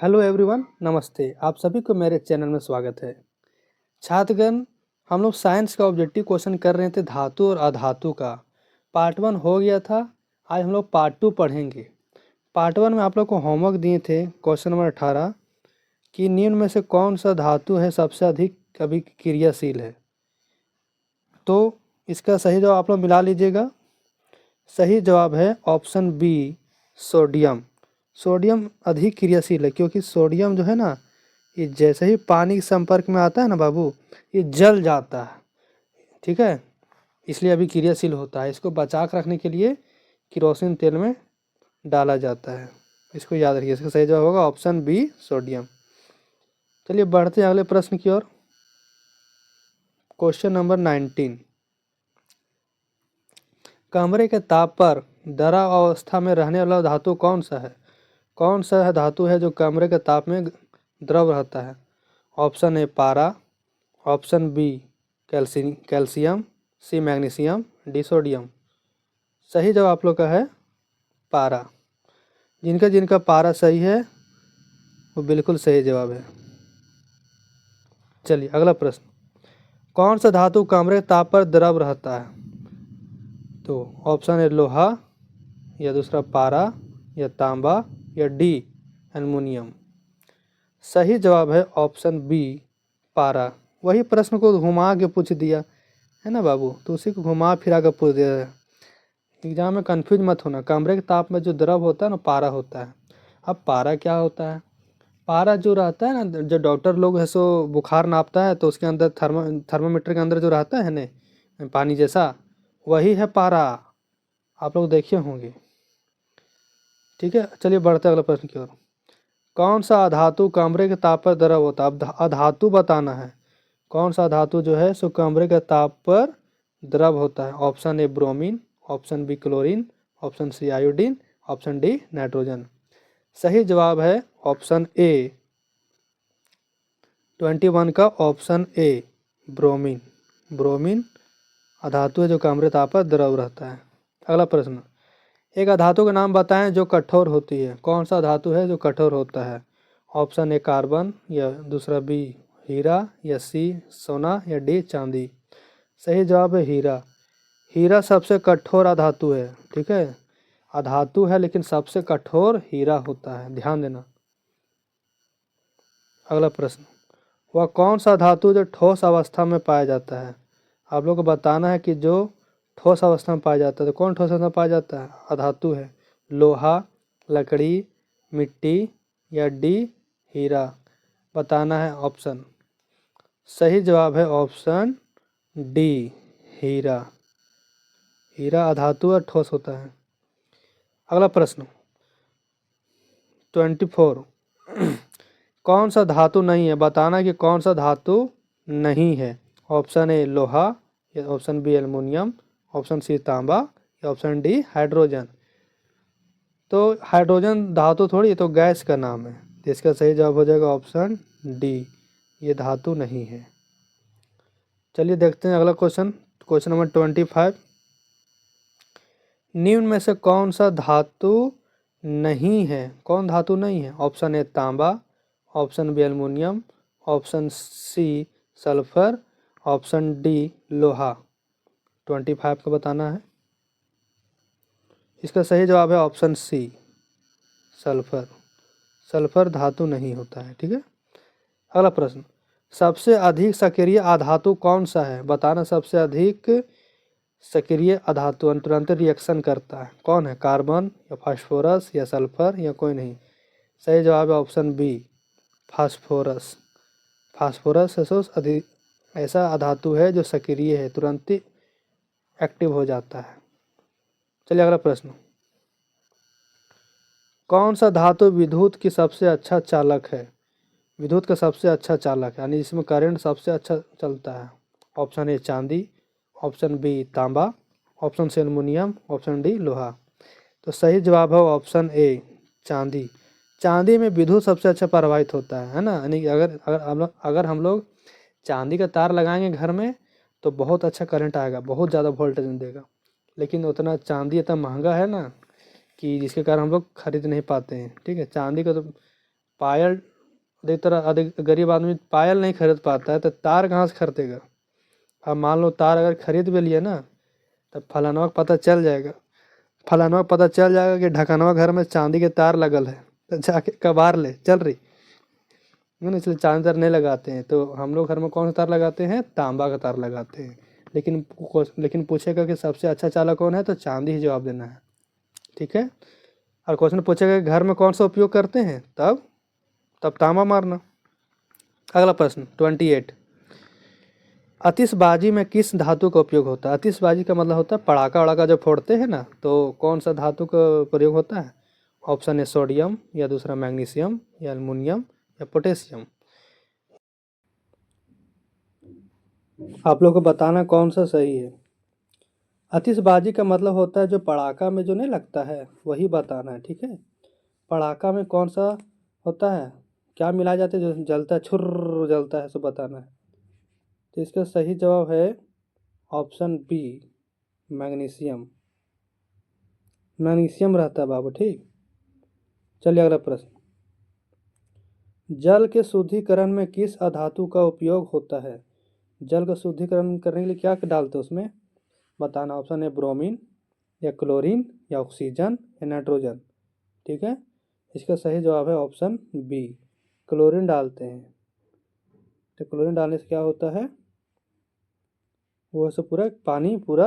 Hello everyone, नमस्ते। आप सभी को मेरे चैनल में स्वागत है। छात्रगण, हम लोग साइंस का ऑब्जेक्टिव क्वेश्चन कर रहे थे धातु और अधातु का। पार्ट 1 हो गया था। आज हम लोग पार्ट 2 पढ़ेंगे। पार्ट 1 में आप लोग को होमवर्क दिए थे क्वेश्चन नंबर 18 कि निम्न में से कौन सा धातु है सबसे अधिक अभिक्रियाशील है। तो इसका सही जवाब आप लोग मिला लीजिएगा। सही जवाब है ऑप्शन बी, सोडियम। सोडियम अधिक क्रियाशील है क्योंकि सोडियम जो है ना, ये जैसे ही पानी के संपर्क में आता है ना बाबू, ये जल जाता है। ठीक है, इसलिए अभी क्रियाशील होता है। इसको बचा कर रखने के लिए केरोसिन तेल में डाला जाता है। इसको याद रखिए। इसका सही जवाब होगा ऑप्शन बी, सोडियम। चलिए बढ़ते हैं अगले प्रश्न की ओर। Question number 19। कमरे के ताप पर द्रव अवस्था में रहने वाला धातु कौन सा है? कौन सा धातु है जो कमरे के ताप में द्रव रहता है? ऑप्शन ए पारा, option B calcium, C magnesium, D sodium. सही जवाब आप लोग का है पारा। जिनका जिनका पारा सही है वो बिल्कुल सही जवाब है। चलिए अगला प्रश्न। कौन सा धातु कमरे के ताप पर द्रव रहता है? तो ऑप्शन ए लोहा, या दूसरा पारा, या तांबा, या डी एल्युमिनियम। सही जवाब है ऑप्शन बी, पारा। वही प्रश्न को घुमा के पूछ दिया है ना बाबू, तो उसी को घुमा फिरा कर पूछ दिया है। एग्जाम में कंफ्यूज मत होना। कमरे के ताप में जो द्रव होता है ना, पारा होता है। अब पारा क्या होता है? पारा जो रहता है ना, जो डॉक्टर लोग है सो बुखार नापता है तो उसके अंदर थर्मामीटर के अंदर जो रहता है ना पानी जैसा, वही है पारा। आप लोग देखे होंगे। ठीक है, चलिए बढ़ते अगले प्रश्न की ओर। कौन सा अधातु कमरे के ताप पर द्रव होता है? अब अधातु बताना है। कौन सा धातु जो है सो कमरे के ताप पर द्रव होता है? Option A bromine, option B chlorine, option C iodine, option D nitrogen. सही जवाब है ऑप्शन ए, 21 का ऑप्शन ए, ब्रोमीन। ब्रोमीन अधातु है जो कमरे ताप पर द्रव रहता है। अगला प्रश्न। एक अधातु का नाम बताएं जो कठोर होती है। कौन सा धातु है जो कठोर होता है? ऑप्शन ए कार्बन, या दूसरा बी हीरा, या सी सोना, या डी चांदी। सही जवाब है हीरा। हीरा सबसे कठोर अधातु है। ठीक है, अधातु है लेकिन सबसे कठोर हीरा होता है, ध्यान देना। अगला प्रश्न। वह कौन सा धातु जो ठोस अवस्था में पाया जाता है? आप लोग को बताना है कि जो ठोस अवस्था में पाया जाता है। तो कौन ठोस अवस्था में पाया जाता है? अधातु है लोहा, लकड़ी, मिट्टी, या डी हीरा। बताना है ऑप्शन। सही जवाब है ऑप्शन डी, हीरा। हीरा अधातु और ठोस होता है। अगला प्रश्न 24। कौन सा धातु नहीं है? बताना कि कौन सा धातु नहीं है। ऑप्शन ए लोहा, या option B aluminium, option C तांबा, या ऑप्शन डी हाइड्रोजन। तो हाइड्रोजन धातु थोड़ी, तो गैस का नाम है। तो इसका सही जवाब हो जाएगा ऑप्शन डी, ये धातु नहीं है। चलिए देखते हैं अगला क्वेश्चन। Question number 25। निम्न में से कौन सा धातु नहीं है? कौन धातु नहीं है? ऑप्शन ए तांबा, option B aluminium, option C sulphur, option D लोहा। 25 का बताना है। इसका सही जवाब है ऑप्शन सी, सल्फर। सल्फर धातु नहीं होता है। ठीक है, अगला प्रश्न। सबसे अधिक सक्रिय अधातु कौन सा है? बताना सबसे अधिक सक्रिय अधातु तुरंत रिएक्शन करता है कौन है? कार्बन, या फास्फोरस, या सल्फर, या कोई नहीं। सही जवाब है ऑप्शन बी, फास्फोरस। फास्फोरस अधिक ऐसा अधातु है जो सक्रिय है, तुरंत ही एक्टिव हो जाता है। चलिए अगला प्रश्न। कौन सा धातु विद्युत की सबसे अच्छा चालक है? विद्युत का सबसे अच्छा चालक है, यानी इसमें करंट सबसे अच्छा चलता है। ऑप्शन ए चांदी, ऑप्शन बी तांबा, option C aluminium, option D लोहा। तो सही जवाब है ऑप्शन ए, चांदी। चांदी में विद्युत सबसे अच्छा प्रवाहित होता है ना। यानी कि अगर हम लोग चांदी का तार लगाएंगे घर में तो बहुत अच्छा करंट आएगा, बहुत ज़्यादा वोल्टेज देगा। लेकिन उतना चांदी इतना महंगा है ना कि जिसके कारण हम लोग खरीद नहीं पाते हैं। ठीक है, चांदी का तो पायल अधिक गरीब आदमी पायल नहीं खरीद पाता है तो तार कहाँ से खरीदेगा। अब मान लो तार अगर खरीद भी लिए ना तब फलानवा को पता चल जाएगा, फलानवा को पता चल जाएगा कि ढकनवा घर में चांदी के तार लगल है, तो जाके कबार ले चल रही है ना। इसलिए चांदी तार नहीं लगाते हैं। तो हम लोग घर में कौन सा तार लगाते हैं, तांबा का तार लगाते हैं। लेकिन पूछेगा कि सबसे अच्छा चालक कौन है, तो चांदी ही जवाब देना है, ठीक है। और क्वेश्चन पूछेगा कि घर में कौन सा उपयोग करते हैं, तब तांबा मारना। अगला प्रश्न 28, आतिशबाजी में किस धातु का उपयोग होता है। आतिशबाजी का मतलब होता है पड़ाका वड़ाका जब फोड़ते हैं ना, तो कौन सा धातु का प्रयोग होता है। ऑप्शन है सोडियम, या दूसरा मैग्नीशियम, या एल्युमिनियम, या पोटेशियम। आप लोग को बताना कौन सा सही है। आतिशबाजी का मतलब होता है जो पड़ाका में जो नहीं लगता है वही बताना है, ठीक है। पड़ाका में कौन सा होता है, क्या मिलाया जाता है जो जलता है, छुर्र जलता है, सो बताना है। तो इसका सही जवाब है ऑप्शन बी, मैग्नीशियम। मैग्नीशियम रहता है बाबू, ठीक। चलिए अगला प्रश्न, जल के शुद्धिकरण में किस अधातु का उपयोग होता है। जल का शुद्धिकरण करने के लिए क्या डालते हैं उसमें, बताना। ऑप्शन है ब्रोमीन, या क्लोरीन, या ऑक्सीजन, या नाइट्रोजन, ठीक है। इसका सही जवाब है ऑप्शन बी, क्लोरीन डालते हैं। तो क्लोरीन डालने से क्या होता है, वो सब पूरा पानी पूरा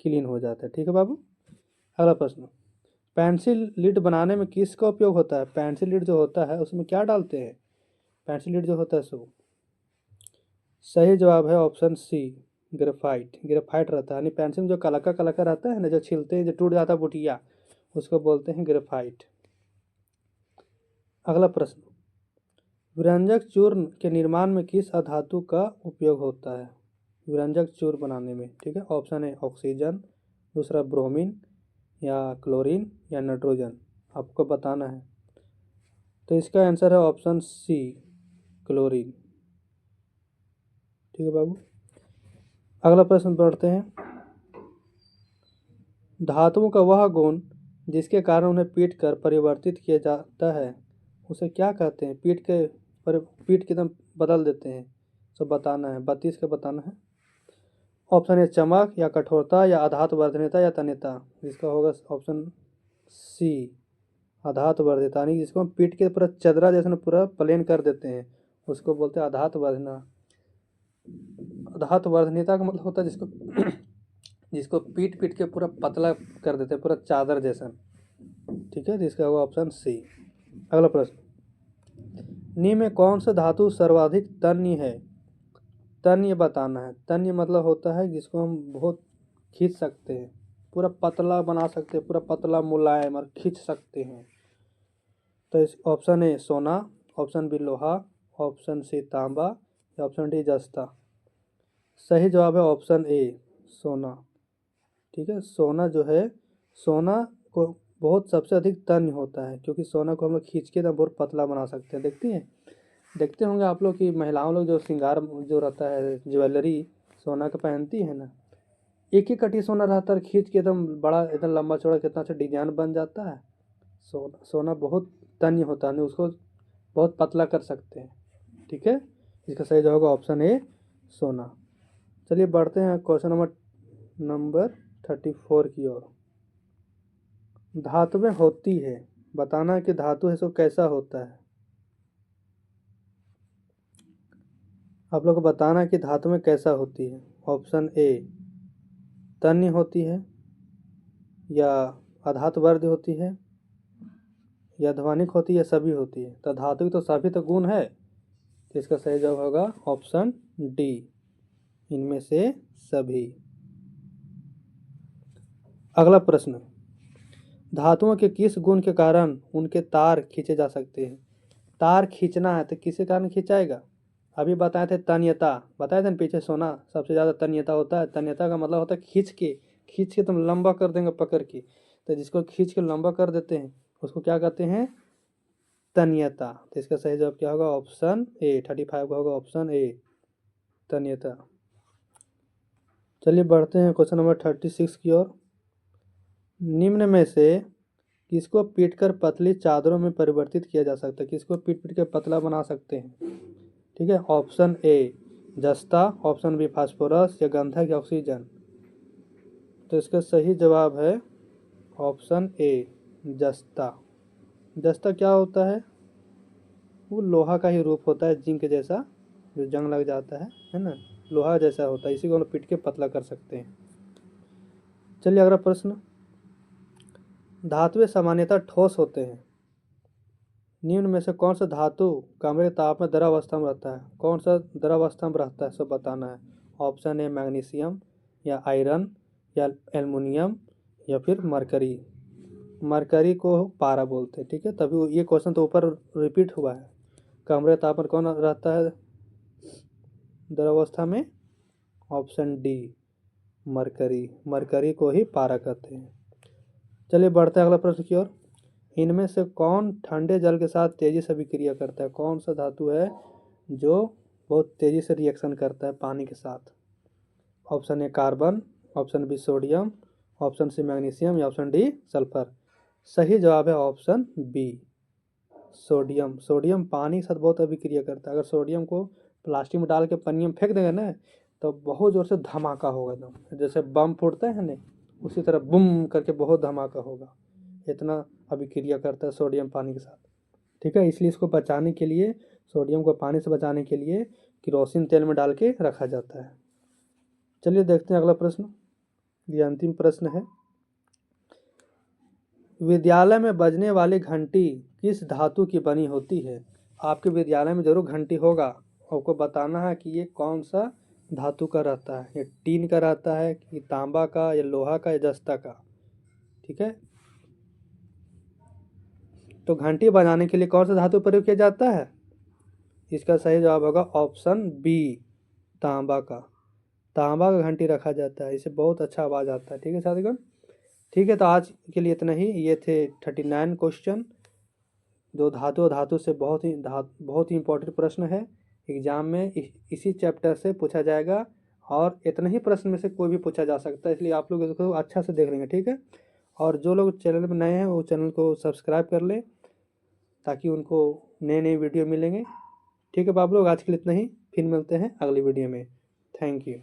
क्लीन हो जाता है, ठीक है बाबू। अगला प्रश्न, पेंसिल लीड बनाने में किसका उपयोग होता है। पेंसिल लीड जो होता है उसमें क्या डालते हैं, पेंसिल लीड जो होता है सो सही जवाब है ऑप्शन सी, ग्रेफाइट। ग्रेफाइट रहता है, यानी पेंसिल में जो कलका रहता है ना, जो छीलते हैं जो टूट जाता है बुटिया, उसको बोलते हैं ग्रेफाइट। अगला प्रश्न, व्यंजक चूर्ण के निर्माण में किस अधातु का उपयोग होता है। व्यंजक चूर्ण बनाने में, ठीक है। ऑप्शन है ऑक्सीजन, दूसरा ब्रोमीन, या क्लोरीन, या नाइट्रोजन, आपको बताना है। तो इसका आंसर है ऑप्शन सी, क्लोरीन, ठीक है बाबू। अगला प्रश्न पढ़ते हैं, धातुओं का वह गुण जिसके कारण उन्हें पीट कर परिवर्तित किया जाता है उसे क्या कहते हैं। पीट के एकदम बदल देते हैं, सब बताना है। 32 का बताना है। ऑप्शन है चमक, या कठोरता, या आधात वर्धनता, या तन्यता। जिसका होगा ऑप्शन सी, आधात वर्धिता, यानी जिसको हम पीट के पूरा चदरा जैसे पूरा प्लेन कर देते हैं उसको बोलते हैं आधात वर्धना। आधात वर्धनीयता का मतलब होता है जिसको पीट के पूरा पतला कर देते हैं, पूरा चादर जैसा, ठीक है। जिसका होगा ऑप्शन सी। अगला प्रश्न, निम्न में कौन सा धातु सर्वाधिक तन्य है। तन्य बताना है। तन्य मतलब होता है जिसको हम बहुत खींच सकते हैं, पूरा पतला बना सकते हैं, पूरा पतला मुलायम और खींच सकते हैं। तो इस ऑप्शन ए सोना, ऑप्शन बी लोहा, ऑप्शन सी तांबा, या ऑप्शन डी जस्ता। सही जवाब है ऑप्शन ए, सोना, ठीक है। सोना जो है, सोना को बहुत सबसे अधिक तन्य होता है, क्योंकि सोना को हम लोग खींच के ना बहुत पतला बना सकते हैं। देखते होंगे आप लोग कि महिलाओं लोग जो श्रृंगार जो रहता है ज्वेलरी सोना का पहनती है ना, एक ही कटी सोना रहता है, खींच के एकदम बड़ा एकदम लंबा चौड़ा कितना अच्छा डिजाइन बन जाता है। सोना बहुत तन्य होता है, उसको बहुत पतला कर सकते हैं, ठीक है। इसका सही जवाब होगा ऑप्शन ए, सोना। चलिए बढ़ते हैं क्वेश्चन नंबर 34 की ओर। धातु में होती है, बताना कि धातु है सो कैसा होता है। आप लोग को बताना कि धातु में कैसा होती है। ऑप्शन ए तन्य होती है, या आधात वर्ध होती है, या ध्वनिक होती है, या सभी होती है। तो धातु की तो सभी तो गुण है, तो इसका सही जवाब होगा ऑप्शन डी, इनमें से सभी। अगला प्रश्न, धातुओं के किस गुण के कारण उनके तार खींचे जा सकते हैं। तार खींचना है तो किसके कारण खींचाएगा। अभी बताए थे तन्यता, बताए थे ना पीछे, सोना सबसे ज़्यादा तन्यता होता है। तन्यता का मतलब होता है खींच के तुम लंबा कर देंगे पकड़ के, तो जिसको खींच के लंबा कर देते हैं उसको क्या कहते हैं, तन्यता। तो इसका सही जवाब क्या होगा, ऑप्शन ए, 35 का होगा ऑप्शन ए, तन्यता। चलिए बढ़ते हैं क्वेश्चन नंबर 36 की ओर। निम्न में से किसको पीटकर पतली चादरों में परिवर्तित किया जा सकता है? किसको पीट पीट के पतला बना सकते हैं? ठीक है, ऑप्शन ए जस्ता, ऑप्शन बी फास्फोरस, या गंधक, या ऑक्सीजन। तो इसका सही जवाब है ऑप्शन ए जस्ता। जस्ता क्या होता है? वो लोहा का ही रूप होता है, जिंक जैसा, जो जंग लग जाता है ना, लोहा जैसा होता है, इसी को हम पीट के पतला कर सकते हैं। चलिए अगला प्रश्न। धातुएं सामान्यतः ठोस होते हैं, निम्न में से कौन सा धातु कमरे के ताप में द्रवावस्था में रहता है? कौन सा द्रवावस्था में रहता है, सब बताना है। ऑप्शन ए मैग्नीशियम, या आयरन, या एल्युमिनियम, या फिर मरकरी। मरकरी को पारा बोलते हैं, ठीक है, तभी ये क्वेश्चन तो ऊपर रिपीट हुआ है। कमरे ताप पर कौन रहता है द्रवावस्था में? Option D mercury. मरकरी को ही पारा कहते हैं। चलिए बढ़ते हैं अगला प्रश्न की ओर। इनमें से कौन ठंडे जल के साथ तेजी से अभिक्रिया करता है? कौन सा धातु है जो बहुत तेजी से रिएक्शन करता है पानी के साथ? Option A carbon, option B sodium, option C magnesium, या ऑप्शन डी सल्फर। सही जवाब है ऑप्शन बी सोडियम। सोडियम पानी के साथ बहुत अभिक्रिया करता है। अगर सोडियम को प्लास्टिक में डाल के पन्नी में फेंक देंगे ना, तो बहुत ज़ोर से धमाका होगा एकदम, जैसे बम फूटता है ना, उसी तरह बुम करके बहुत धमाका होगा। इतना अभिक्रिया करता है सोडियम पानी के साथ, ठीक है। इसलिए इसको बचाने के लिए, सोडियम को पानी से बचाने के लिए केरोसिन तेल में डाल के रखा जाता है। चलिए देखते हैं अगला प्रश्न। ये अंतिम प्रश्न है। विद्यालय में बजने वाली घंटी किस धातु की बनी होती है? आपके विद्यालय में जरूर घंटी होगा, आपको बताना है कि ये कौन सा धातु का रहता है। ये टीन का रहता है कि तांबा का, या लोहा का, या जस्ता का, ठीक है। तो घंटी बजाने के लिए कौन सा धातु प्रयोग किया जाता है? इसका सही जवाब होगा ऑप्शन बी तांबा का। तांबा का घंटी रखा जाता है, इससे बहुत अच्छा आवाज़ आता है, ठीक है साथीगण। ठीक है, तो आज के लिए इतना ही। ये थे 39 क्वेश्चन, जो धातु से बहुत ही इंपॉर्टेंट प्रश्न है। एग्जाम में इसी चैप्टर से पूछा जाएगा, और इतने ही प्रश्न में से कोई भी पूछा जा सकता है, इसलिए आप लोग इसको अच्छा से देख लेंगे, ठीक है। और जो लोग चैनल में नए हैं वो चैनल को सब्सक्राइब कर लें, ताकि उनको नए नए वीडियो मिलेंगे, ठीक है। आप लोग आज के लिए इतना ही, फिर मिलते हैं अगली वीडियो में। Thank you.